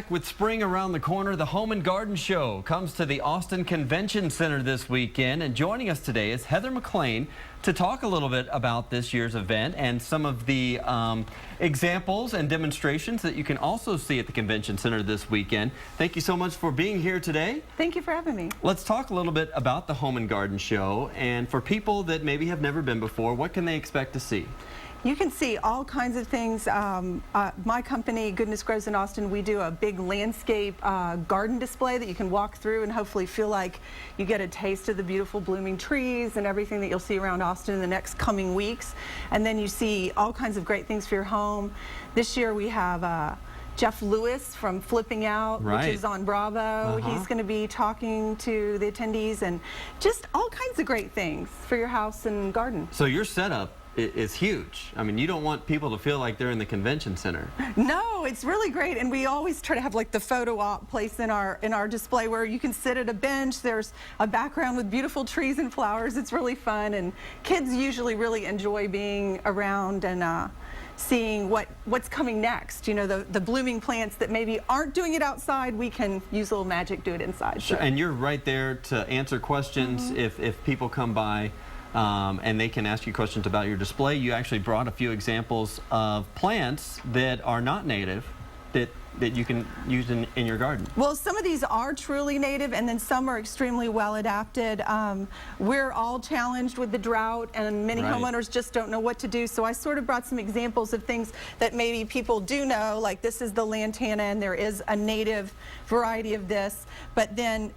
With spring around the corner, the Home and Garden Show comes to the Austin Convention Center this weekend. And joining us today is Heather McClean to talk a little bit about this year's event and some of the examples and demonstrations that you can also see at the Convention Center this weekend. Thank you so much for being here today. Thank you for having me. Let's talk a little bit about the Home and Garden Show. And for people that maybe have never been before, what can they expect to see? You can see all kinds of things. My company, Goodness Grows in Austin, we do a big landscape garden display that you can walk through and hopefully feel like you get a taste of the beautiful blooming trees and everything that you'll see around Austin in the next coming weeks. And then you see all kinds of great things for your home. This year we have Jeff Lewis from Flipping Out, which is on Bravo. He's going to be talking to the attendees and just all kinds of great things for your house and garden. So your setup is huge. I mean, you don't want people to feel like they're in the convention center. No, it's really great, and we always try to have like the photo op place in our display where you can sit at a bench. There's a background with beautiful trees and flowers. It's really fun, and kids usually really enjoy being around and seeing what's coming next. You know, the blooming plants that maybe aren't doing it outside, we can use a little magic, do it inside. Sure. And you're right there to answer questions if people come by. And they can ask you questions about your display. You actually brought a few examples of plants that are not native that you can use in your garden. Well, some of these are truly native, and then some are extremely well adapted. We're all challenged with the drought, and many homeowners just don't know what to do. So I sort of brought some examples of things that maybe people do know, like this is the lantana, and there is a native variety of this. But then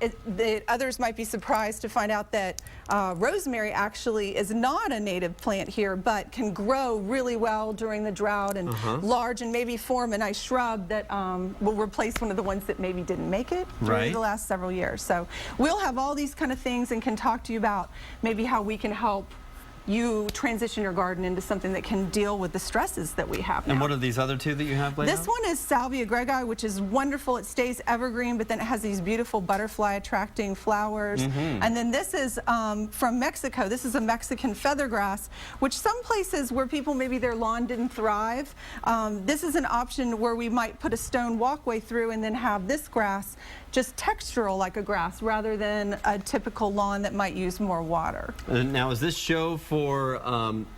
others might be surprised to find out that rosemary actually is not a native plant here, but can grow really well during the drought and large, and maybe form a nice shrub that will replace one of the ones that maybe didn't make it during the last several years. So we'll have all these kind of things and can talk to you about maybe how we can help you transition your garden into something that can deal with the stresses that we have now. And what are these other two that you have laid out? This one is Salvia greggii, which is wonderful. It stays evergreen, but then it has these beautiful butterfly attracting flowers. And then this is from Mexico. This is a Mexican feathergrass, which some places where people maybe their lawn didn't thrive, this is an option where we might put a stone walkway through and then have this grass just textural like a grass rather than a typical lawn that might use more water. Now, is this show for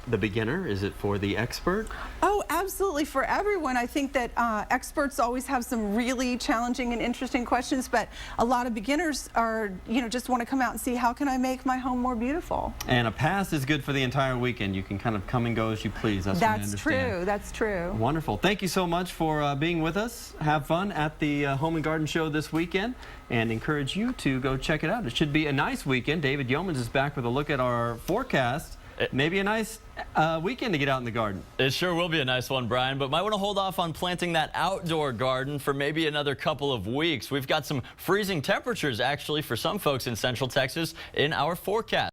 the beginner? Is it for the expert? Oh, absolutely, for everyone. I think that experts always have some really challenging and interesting questions, but a lot of beginners are, just want to come out and see how can I make my home more beautiful. And a pass is good for the entire weekend. You can kind of come and go as you please. That's true. That's true. Wonderful. Thank you so much for being with us. Have fun at the Home and Garden Show this weekend, and encourage you to go check it out. It should be a nice weekend. David Yeomans is back with a look at our forecast. Maybe a nice weekend to get out in the garden. It sure will be a nice one, Brian, but might want to hold off on planting that outdoor garden for maybe another couple of weeks. We've got some freezing temperatures, actually, for some folks in Central Texas in our forecast.